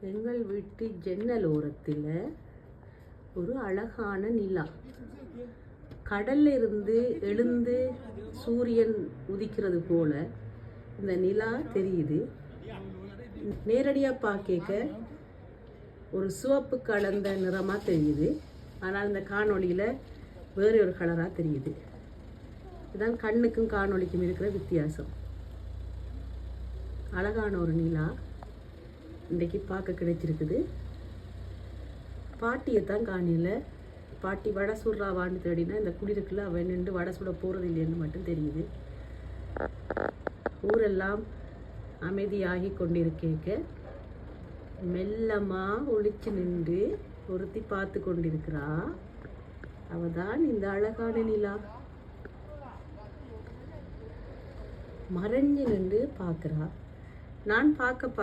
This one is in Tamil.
எங்கள் வீட்டு ஜன்னல் ஓரத்தில் ஒரு அழகான நிலா. கடல்ல இருந்து எழுந்து சூரியன் உதிக்கிறது போல இந்த நிலா தெரியுது. நேரடியாக பார்க்க ஒரு சிவப்பு கலந்த நிறமாக தெரியுது. ஆனால் இந்த காணொளியில் வேறு ஒரு கலராக தெரியுது. இதுதான் கண்ணுக்கும் காணொளிக்கும் இருக்கிற வித்தியாசம். அழகான ஒரு நிலா இன்றைக்கு பார்க்க கிடைச்சிருக்குது. பாட்டியை தான் காணல. பாட்டி வடை சுடுறாவான்னு தேடினா இந்த குளிருக்குள்ள அவன் நின்று வடை சுட போகிறது இல்லைன்னு மட்டும் தெரியுது. ஊரெல்லாம் அமைதியாகி கொண்டிருக்க மெல்லமாக ஒளிச்சு நின்று ஒருத்தி பார்த்து கொண்டிருக்கிறா. அவதான் இந்த அழகான நிலா. மறைஞ்சு நின்று பார்க்குறா. நான் பார்க்க